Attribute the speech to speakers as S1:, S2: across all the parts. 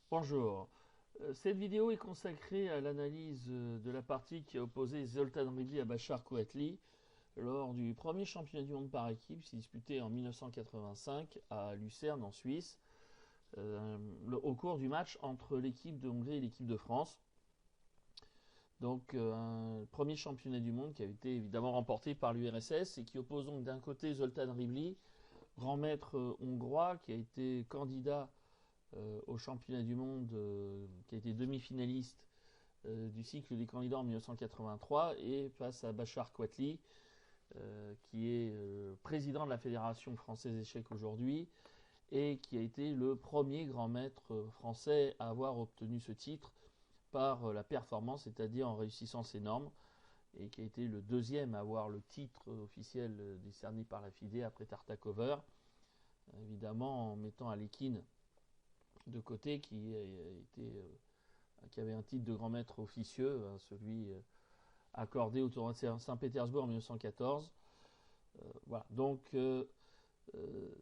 S1: Bonjour. Cette vidéo est consacrée à l'analyse de la partie qui a opposé Zoltan Ribli à Bachar Kouatli lors du premier championnat du monde par équipe, qui s'est disputé en 1985 à Lucerne en Suisse, au cours du match entre l'équipe de Hongrie et l'équipe de France. Donc un premier championnat du monde qui a été évidemment remporté par l'URSS et qui oppose donc d'un côté Zoltan Ribli, grand maître hongrois qui a été candidat au championnat du monde, qui a été demi-finaliste du cycle des candidats en 1983, et face à Bachar Kouatli, qui est président de la Fédération française d'échecs aujourd'hui, et qui a été le premier grand maître français à avoir obtenu ce titre par la performance, c'est-à-dire en réussissant ses normes, et qui a été le deuxième à avoir le titre officiel décerné par la FIDE après Tartakover, évidemment en mettant Alekhine de côté, qui avait un titre de grand maître officieux, celui accordé au tournoi de Saint-Pétersbourg en 1914. Voilà. Donc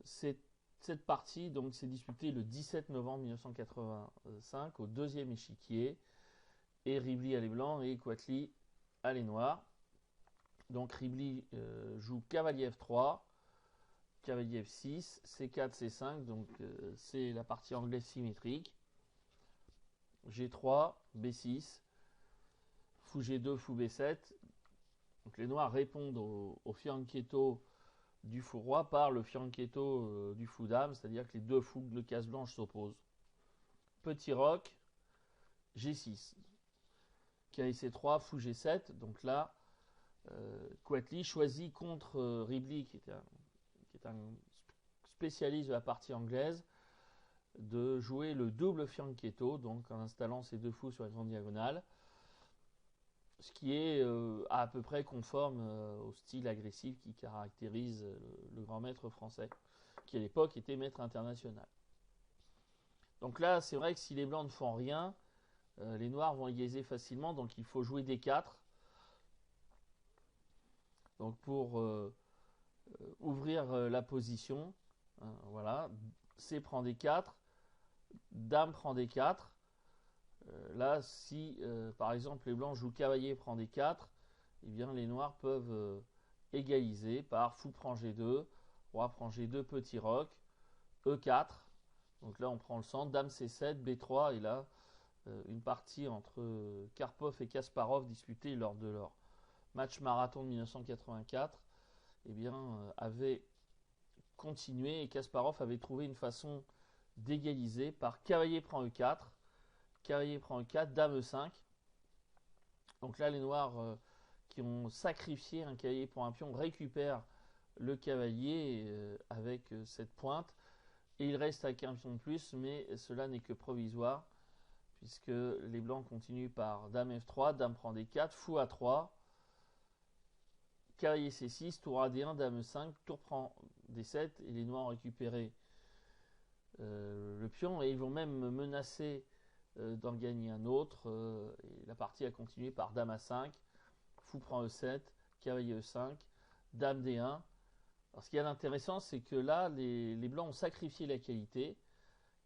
S1: cette partie s'est disputée le 17 novembre 1985 au deuxième échiquier, et Ribli à les blancs et Kouatli à les noirs. Donc Ribli joue cavalier F3, cavalier F6, C4, C5, donc c'est la partie anglaise symétrique. G3, B6, Fou G2, Fou B7. Donc les noirs répondent au fianchetto du fou roi par le fianchetto du fou dame, c'est-à-dire que les deux fous de case blanche s'opposent. Petit roc, G6. KC3, Fou G7. Donc là, Kouatli choisit contre Ribli, qui est un spécialiste de la partie anglaise, de jouer le double fianchetto, donc en installant ses deux fous sur la grande diagonale, ce qui est à peu près conforme au style agressif qui caractérise le grand maître français, qui à l'époque était maître international. Donc là, c'est vrai que si les blancs ne font rien, les noirs vont égaliser facilement, donc il faut jouer D4. Donc pour ouvrir la position, hein, voilà, C prend D4, Dame prend D4. Là, si par exemple les blancs jouent cavalier prend D4, eh bien les noirs peuvent égaliser par fou prend G2, roi prend G2, petit roc, E4. Donc là, on prend le centre, dame C7, B3, et là, une partie entre Karpov et Kasparov disputée lors de leur match marathon de 1984, eh bien, avait continué, et Kasparov avait trouvé une façon d'égaliser par cavalier prend E4, cavalier prend E4, dame E5. Donc là, les noirs qui ont sacrifié un cavalier pour un pion récupèrent le cavalier avec cette pointe, et il reste avec un pion de plus, mais cela n'est que provisoire, puisque les blancs continuent par dame F3, dame prend D4, fou A3, cavalier C6, tour AD1, dame E5, tour prend D7, et les noirs ont récupéré le pion, et ils vont même menacer d'en gagner un autre, et la partie a continué par dame A5, fou prend E7, cavalier E5, dame D1. Alors, ce qui est intéressant, c'est que là, les blancs ont sacrifié la qualité.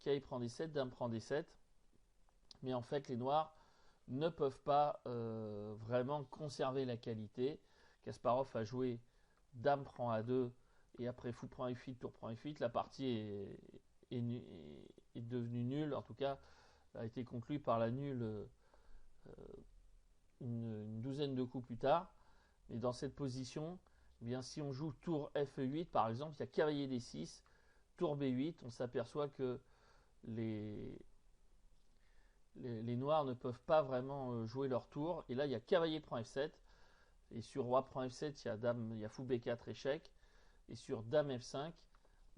S1: Cavalier prend D7, dame prend D7. Mais en fait, les noirs ne peuvent pas vraiment conserver la qualité. Kasparov a joué dame prend A2 et après fou prend F8, tour prend F8. La partie est devenue nulle. En tout cas, a été conclue par la nulle une douzaine de coups plus tard. Mais dans cette position, eh bien, si on joue tour F8 par exemple, il y a cavalier D6, tour B8, on s'aperçoit que les noirs ne peuvent pas vraiment jouer leur tour. Et là, il y a cavalier prend F7. Et sur roi prend F7, il y a fou B4 échec. Et sur dame F5,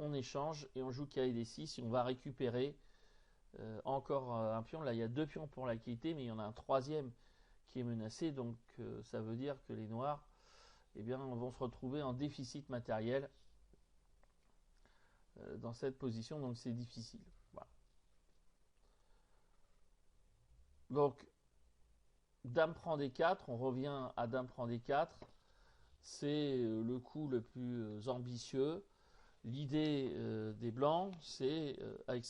S1: on échange et on joue cavalier D6 et on va récupérer encore un pion. Là, il y a deux pions pour la qualité, mais il y en a un troisième qui est menacé. Donc, ça veut dire que les noirs vont se retrouver en déficit matériel dans cette position. Donc, c'est difficile. Voilà. Donc, dame prend D4, on revient à dame prend D4. C'est le coup le plus ambitieux. L'idée des blancs, c'est avec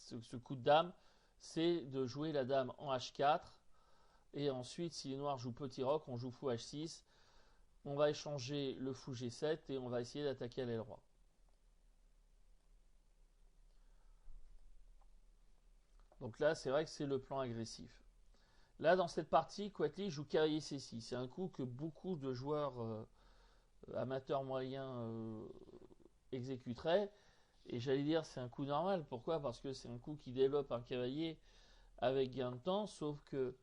S1: ce coup de dame, c'est de jouer la dame en H4. Et ensuite, si les noirs jouent petit roc, on joue fou H6. On va échanger le fou G7 et on va essayer d'attaquer à l'aile roi. Donc là, c'est vrai que c'est le plan agressif. Là, dans cette partie, Quatli joue cavalier C6. C'est un coup que beaucoup de joueurs amateurs moyens exécuteraient. Et j'allais dire, c'est un coup normal. Pourquoi? Parce que c'est un coup qui développe un cavalier avec gain de temps. Sauf que,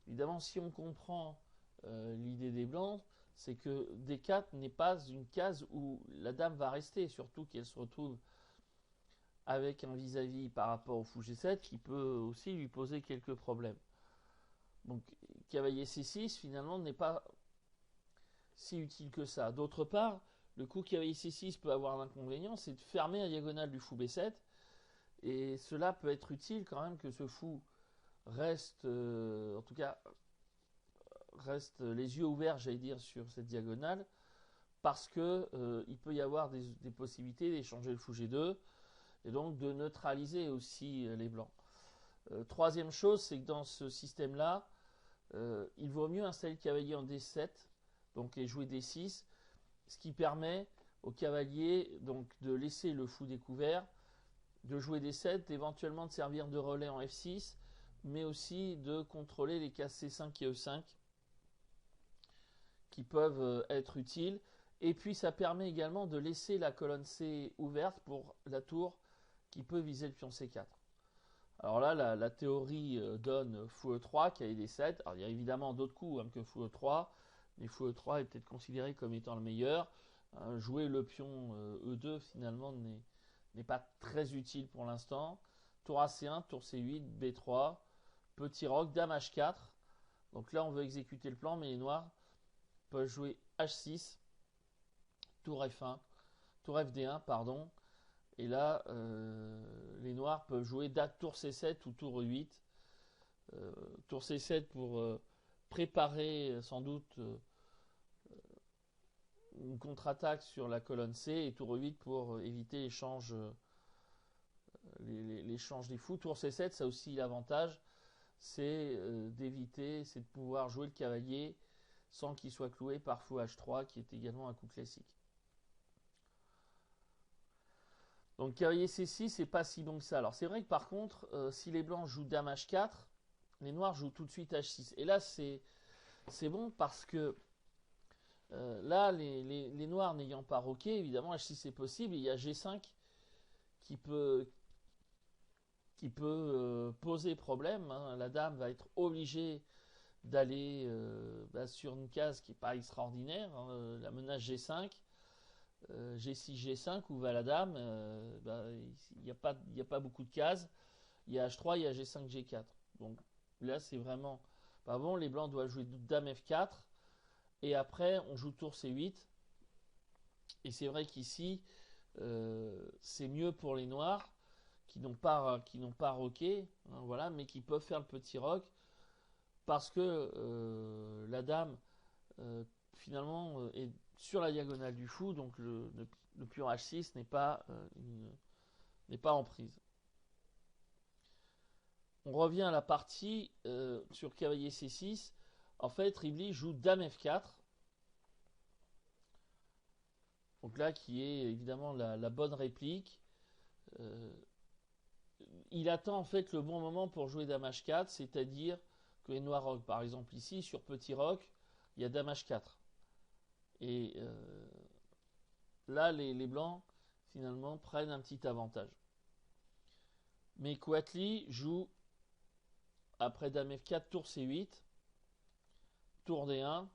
S1: évidemment, si on comprend l'idée des blancs, c'est que D4 n'est pas une case où la dame va rester. Surtout qu'elle se retrouve avec un vis-à-vis par rapport au fou G7 qui peut aussi lui poser quelques problèmes. Donc cavalier C6 finalement n'est pas si utile que ça. D'autre part, le coup cavalier C6 peut avoir un inconvénient, c'est de fermer la diagonale du fou B7. Et cela peut être utile quand même que ce fou reste, en tout cas, reste les yeux ouverts, j'allais dire, sur cette diagonale, parce que il peut y avoir des possibilités d'échanger le fou G2 et donc de neutraliser aussi les blancs. Troisième chose, c'est que dans ce système-là, il vaut mieux installer le cavalier en D7, donc et jouer D6, ce qui permet au cavalier donc de laisser le fou découvert, de jouer D7, éventuellement de servir de relais en F6, mais aussi de contrôler les cases C5 et E5 qui peuvent être utiles. Et puis ça permet également de laisser la colonne C ouverte pour la tour qui peut viser le pion C4. Alors là, la théorie donne fou E3, cavalier D7. Alors il y a évidemment d'autres coups que fou E3, mais fou E3 est peut-être considéré comme étant le meilleur. Jouer le pion E2 finalement n'est pas très utile pour l'instant. Tour AC1, tour C8, B3, petit roc, dame H4. Donc là, on veut exécuter le plan, mais les noirs peuvent jouer H6, tour F1, tour FD1, pardon. Et là, les noirs peuvent jouer date tour C7 ou tour E8. Tour C7 pour préparer sans doute une contre-attaque sur la colonne C et tour E8 pour éviter l'échange des fous. Tour C7, ça a aussi l'avantage, c'est d'éviter, c'est de pouvoir jouer le cavalier sans qu'il soit cloué par fou H3 qui est également un coup classique. Donc cavalier C6, c'est pas si bon que ça. Alors c'est vrai que par contre, si les blancs jouent dame H4, les noirs jouent tout de suite H6. Et là, c'est bon parce que là, les noirs n'ayant pas roqué, évidemment, H6 est possible. Et il y a G5 qui peut poser problème. La dame va être obligée d'aller sur une case qui n'est pas extraordinaire. La menace G5. G6, G5, où va la dame, il n'y a pas beaucoup de cases. Il y a H3, il y a G5, G4. Donc là, c'est vraiment pas bon. Les blancs doivent jouer dame F4. Et après, on joue tour C8. Et c'est vrai qu'ici, c'est mieux pour les noirs qui n'ont pas roqué, hein, voilà, mais qui peuvent faire le petit roc parce que la dame, finalement, est sur la diagonale du fou, donc le pion H6 n'est pas en prise. On revient à la partie sur cavalier C6. En fait, Rivli joue dame F4. Donc là, qui est évidemment la bonne réplique. Il attend en fait le bon moment pour jouer dame H4, c'est-à-dire que les noirs roquent. Par exemple ici, sur petit roc, il y a dame H4. Et là, les blancs, finalement, prennent un petit avantage. Mais Quatli joue, après dame F4, tour C8, tour D1,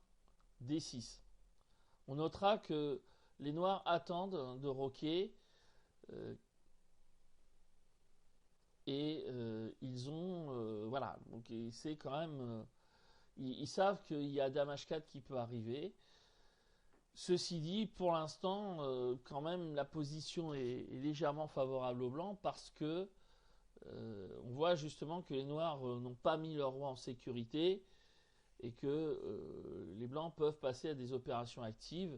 S1: D6. On notera que les noirs attendent de roquer et ils ont... voilà, donc c'est quand même... ils savent qu'il y a dame H4 qui peut arriver. Ceci dit, pour l'instant, quand même, la position est légèrement favorable aux blancs parce que on voit justement que les noirs n'ont pas mis leur roi en sécurité et que les blancs peuvent passer à des opérations actives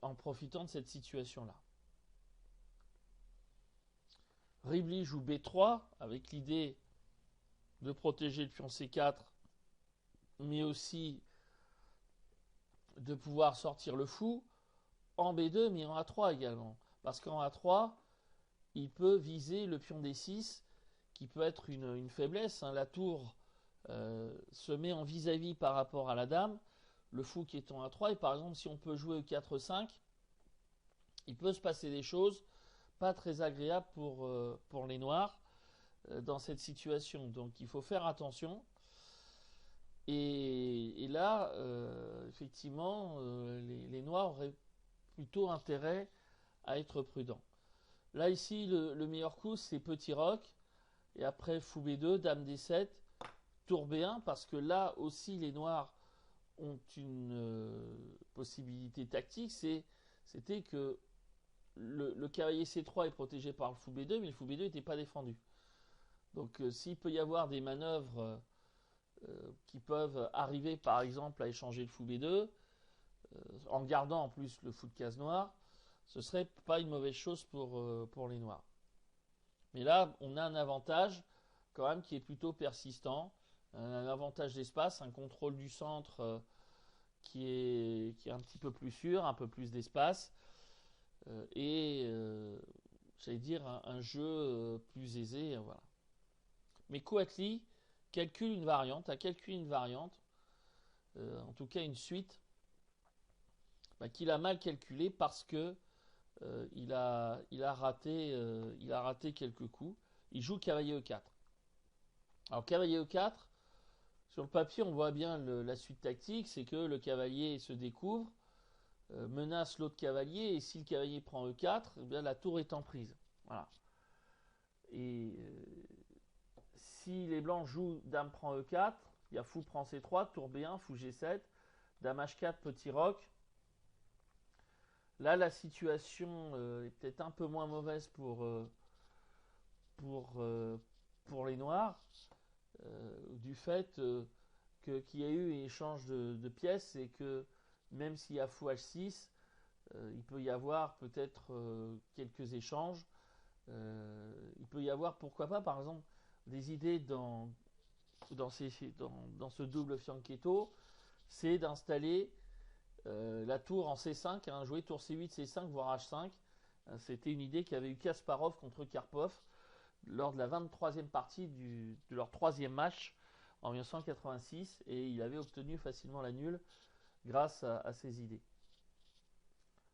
S1: en profitant de cette situation-là. Ribli joue B3 avec l'idée de protéger le pion C4, mais aussi de pouvoir sortir le fou en B2, mais en A3 également. Parce qu'en A3, il peut viser le pion D6, qui peut être une faiblesse. La tour se met en vis-à-vis par rapport à la dame, le fou qui est en A3, et par exemple, si on peut jouer E4-5, il peut se passer des choses pas très agréables pour les noirs dans cette situation. Donc il faut faire attention. Et là, effectivement, les noirs auraient plutôt intérêt à être prudents. Là, ici, le meilleur coup, c'est petit roc. Et après, fou B2, dame D7, tour B1, parce que là aussi, les noirs ont une possibilité tactique. C'était que le cavalier C3 est protégé par le fou B2, mais le fou B2 n'était pas défendu. Donc, s'il peut y avoir des manœuvres qui peuvent arriver, par exemple, à échanger le fou B2, en gardant en plus le fou de case noire, ce serait pas une mauvaise chose pour les noirs. Mais là, on a un avantage quand même qui est plutôt persistant, un avantage d'espace, un contrôle du centre qui est un petit peu plus sûr, un peu plus d'espace, et j'allais dire un jeu plus aisé. Voilà. Mais Kouatly calcule une variante, a calculé une variante, en tout cas une suite, qu'il a mal calculé parce que il a raté quelques coups. Il joue cavalier E4. Alors cavalier E4, sur le papier on voit bien la suite tactique, c'est que le cavalier se découvre, menace l'autre cavalier, et si le cavalier prend E4, eh bien, la tour est en prise. Voilà. Et si les blancs jouent dame prend E4, il y a fou prend C3, tour B1, fou G7, dame H4, petit roc. Là, la situation est peut-être un peu moins mauvaise pour les noirs, du fait qu'il y a eu un échange de pièces et que même s'il y a fou H6, il peut y avoir peut-être quelques échanges. Il peut y avoir, pourquoi pas, par exemple, des idées dans ce double fianchetto, c'est d'installer la tour en C5, jouer tour C8, C5, voire H5. C'était une idée qu'avait eu Kasparov contre Karpov lors de la 23e partie de leur troisième match en 1986, et il avait obtenu facilement la nulle grâce à ces idées.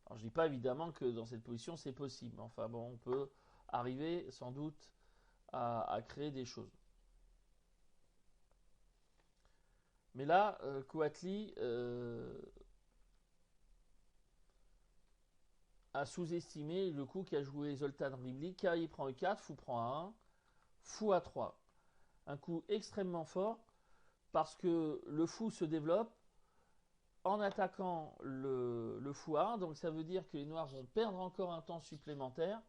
S1: Alors je dis pas évidemment que dans cette position c'est possible, mais enfin bon, on peut arriver sans doute à créer des choses. Mais là, Kouatly a sous-estimé le coup qu'a joué Zoltan Ribli. Cavalier prend E4, fou prend A1, fou A3. Un coup extrêmement fort parce que le fou se développe en attaquant le fou A1. Donc ça veut dire que les noirs vont perdre encore un temps supplémentaire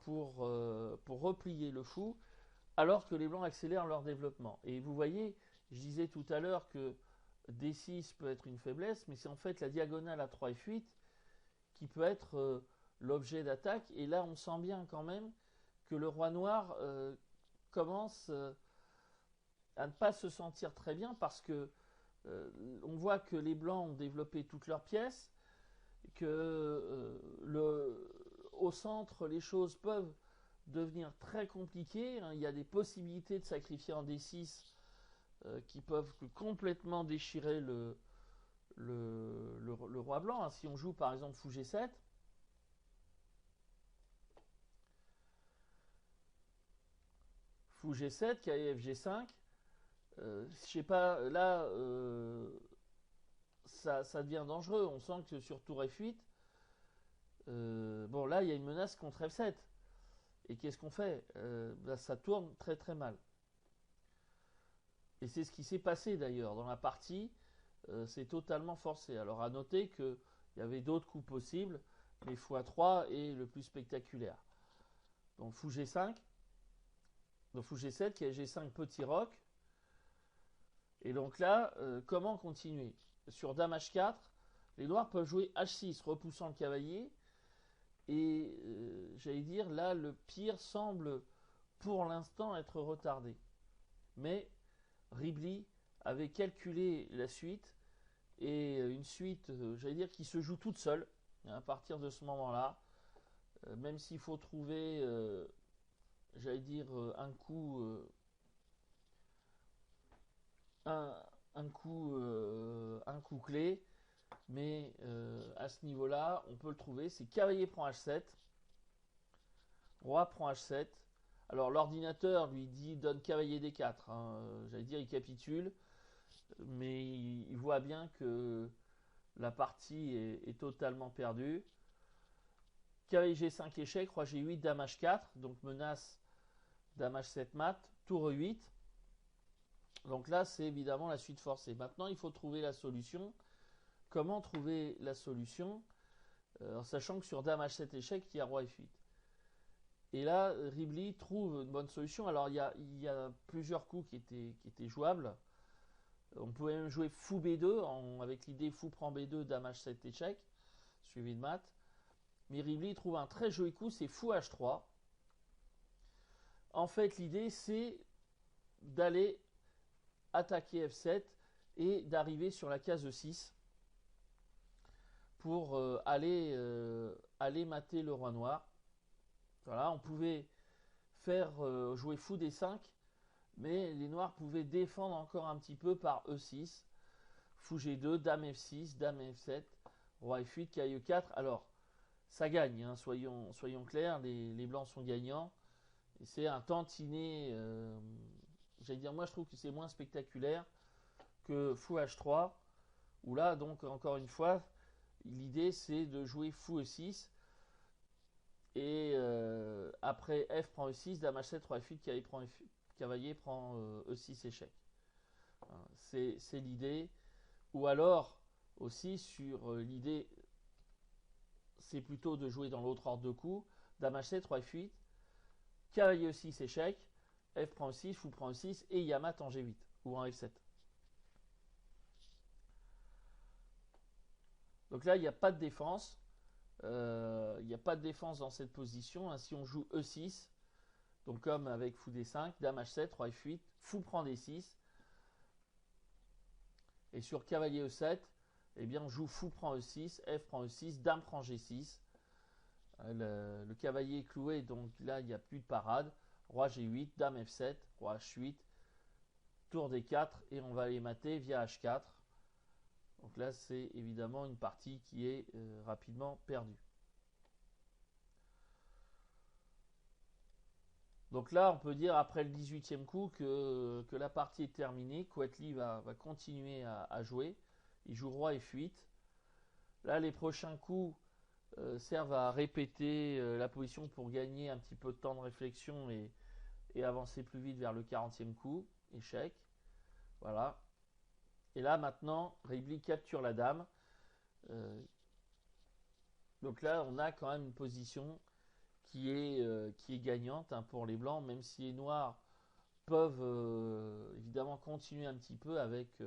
S1: pour replier le fou, alors que les blancs accélèrent leur développement. Et vous voyez, je disais tout à l'heure que D6 peut être une faiblesse, mais c'est en fait la diagonale A3 F8 qui peut être l'objet d'attaque. Et là, on sent bien quand même que le roi noir commence à ne pas se sentir très bien parce que on voit que les blancs ont développé toutes leurs pièces, que au centre, les choses peuvent devenir très compliquées. Il y a des possibilités de sacrifier en D6 qui peuvent complètement déchirer le roi blanc. Si on joue par exemple fou G7, fou G7, cavalier FG5, je sais pas, là ça devient dangereux. On sent que sur tour F8, bon là il y a une menace contre F7. Et qu'est-ce qu'on fait ça tourne très très mal. Et c'est ce qui s'est passé d'ailleurs dans la partie. C'est totalement forcé. Alors à noter qu'il y avait d'autres coups possibles, mais x3 est le plus spectaculaire. Donc fou G5, donc fou G7, qui est G5 petit roc. Et donc là, comment continuer? Sur dame H4, les noirs peuvent jouer H6, repoussant le cavalier. Et j'allais dire, là, le pire semble pour l'instant être retardé. Mais Ribley avait calculé la suite, et une suite, j'allais dire, qui se joue toute seule à partir de ce moment-là. Même s'il faut trouver, j'allais dire, un, un coup clé, mais à ce niveau-là, on peut le trouver. C'est cavalier prend H7, roi prend H7. Alors l'ordinateur lui dit donne cavalier D4. Hein. J'allais dire, il capitule, mais il voit bien que la partie est totalement perdue. Cavalier G5 échec, roi G8, dame H4, donc menace dame H7 mat, tour E8. Donc là, c'est évidemment la suite forcée. Maintenant, il faut trouver la solution. Comment trouver la solution en sachant que sur dame H7 échec, il y a roi F8. Et là, Ribley trouve une bonne solution. Alors, il y a plusieurs coups qui étaient jouables. On pouvait même jouer fou B2 avec l'idée fou prend B2, dame H7 échec, suivi de mat. Mais Ribley trouve un très joli coup, c'est fou H3. En fait, l'idée, c'est d'aller attaquer F7 et d'arriver sur la case E6 pour aller mater le roi noir. Voilà, on pouvait faire jouer fou D5, mais les noirs pouvaient défendre encore un petit peu par E6, fou G2, dame F6, dame F7, roi F8, cavalier E4. Alors, ça gagne, hein, soyons clairs, les blancs sont gagnants. Et c'est un tantinet, j'allais dire, moi je trouve que c'est moins spectaculaire que fou H3, où là, donc, encore une fois, l'idée c'est de jouer fou E6, et après F prend E6, dame H7, roi F8, cavalier prend E6 échec. C'est l'idée. Ou alors, aussi, sur l'idée, c'est plutôt de jouer dans l'autre ordre de coups, dame H7, roi F8, cavalier E6 échec, F prend E6, fou prend E6, et il y a mat en G8, ou en F7. Donc là, il n'y a pas de défense. Il n'y a pas de défense dans cette position. Hein. Si on joue E6, donc comme avec fou D5, dame H7, roi F8, fou prend D6. Et sur cavalier E7, eh bien on joue fou prend E6, F prend E6, dame prend G6. Le cavalier est cloué, donc là il n'y a plus de parade. Roi G8, dame F7, roi H8, tour D4, et on va aller mater via H4. Donc là c'est évidemment une partie qui est rapidement perdue. Donc là, on peut dire après le 18e coup que la partie est terminée. Quwatli va continuer à jouer. Il joue roi F8. Là, les prochains coups servent à répéter la position pour gagner un petit peu de temps de réflexion et avancer plus vite vers le 40e coup. Échec. Voilà. Et là, maintenant, Ribley capture la dame. Donc là, on a quand même une position qui est gagnante hein, pour les blancs, même si les noirs peuvent évidemment continuer un petit peu avec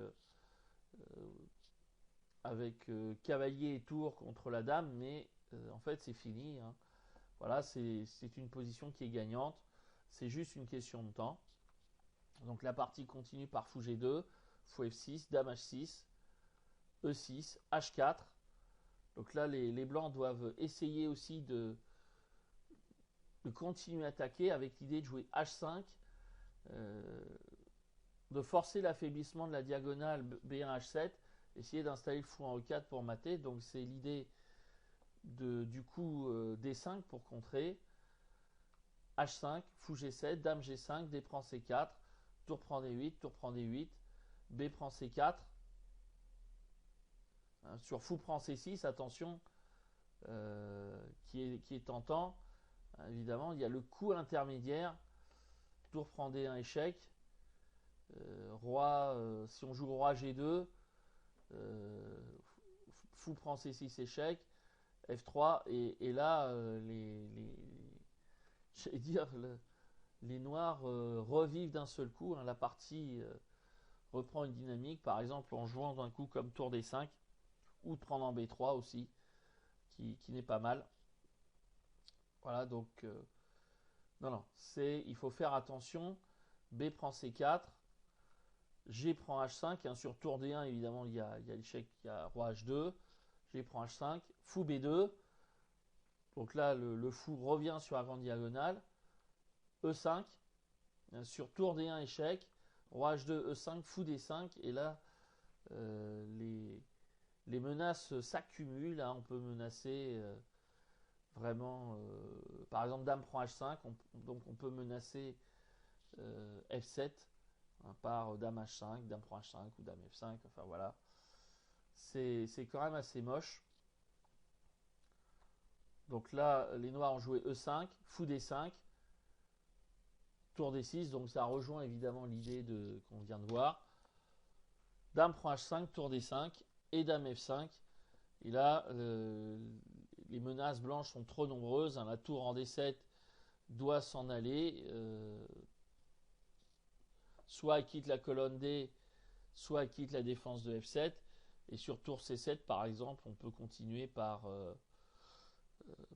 S1: cavalier et tour contre la dame, mais en fait c'est fini. Hein. Voilà, c'est une position qui est gagnante. C'est juste une question de temps. Donc la partie continue par fou G2, fou F6, dame H6, E6, H4. Donc là, les blancs doivent essayer aussi de continuer à attaquer avec l'idée de jouer H5, de forcer l'affaiblissement de la diagonale B1H7, essayer d'installer le fou en E4 pour mater. Donc c'est l'idée du coup D5 pour contrer. H5, fou G7, dame G5, D prend C4, tour prend D8, tour prend D8, B prend C4. Hein, sur fou prend C6, attention, qui est tentant. Évidemment, il y a le coup intermédiaire, tour prend D1 échec, roi, si on joue roi G2, fou prend C6 échec, F3, et là, j'allais dire, les noirs revivent d'un seul coup, hein, la partie reprend une dynamique, par exemple en jouant d'un coup comme tour D5, ou de prendre en B3 aussi, qui n'est pas mal. Voilà, donc non, non, il faut faire attention. B prend C4, G prend H5, hein, sur tour D1 évidemment il y a l'échec, il y a roi H2, G prend H5, fou B2, donc là le fou revient sur la grande diagonale, E5, hein, sur tour D1 échec, roi H2, E5, fou D5, et là les menaces s'accumulent, hein, on peut menacer vraiment, par exemple dame prend H5, donc on peut menacer F7, hein, par dame H5, dame prend H5 ou dame F5, enfin voilà. C'est quand même assez moche. Donc là, les noirs ont joué E5, fou D5, tour D6, donc ça rejoint évidemment l'idée qu'on vient de voir. Dame prend H5, tour D5 et dame F5. Et là, les menaces blanches sont trop nombreuses, hein, la tour en D7 doit s'en aller. Soit elle quitte la colonne D, soit elle quitte la défense de F7. Et sur tour C7, par exemple, on peut continuer par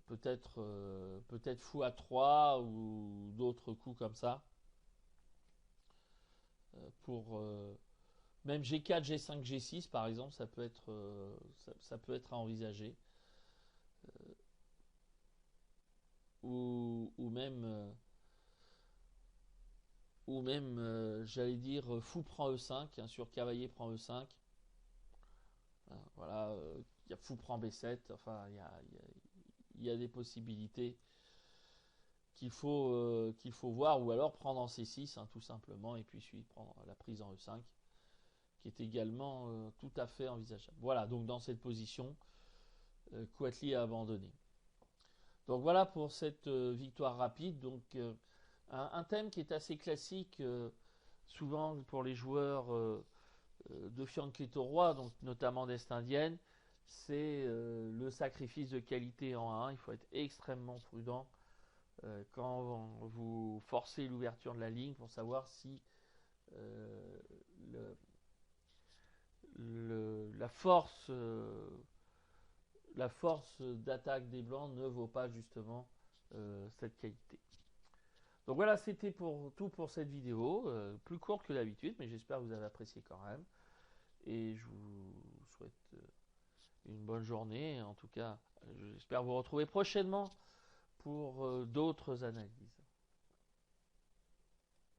S1: peut-être fou A3 ou d'autres coups comme ça. Pour même G4, G5, G6, par exemple, ça peut être à envisager. Ou même, j'allais dire, fou prend E5, hein, sur cavalier prend E5. Voilà, il y a fou prend B7, enfin, il y a des possibilités qu'il faut voir, ou alors prendre en C6, hein, tout simplement, et puis suivre prendre la prise en E5, qui est également tout à fait envisageable. Voilà, donc dans cette position, Kouatly a abandonné. Donc voilà pour cette victoire rapide. Donc un thème qui est assez classique, souvent pour les joueurs de Fianchetto Roi, donc notamment d'Est indienne, c'est le sacrifice de qualité en 1. Il faut être extrêmement prudent quand vous forcez l'ouverture de la ligne pour savoir si euh, la force d'attaque des blancs ne vaut pas justement cette qualité. Donc voilà, c'était tout pour cette vidéo, plus courte que d'habitude, mais j'espère que vous avez apprécié quand même. Et je vous souhaite une bonne journée. En tout cas, j'espère vous retrouver prochainement pour d'autres analyses.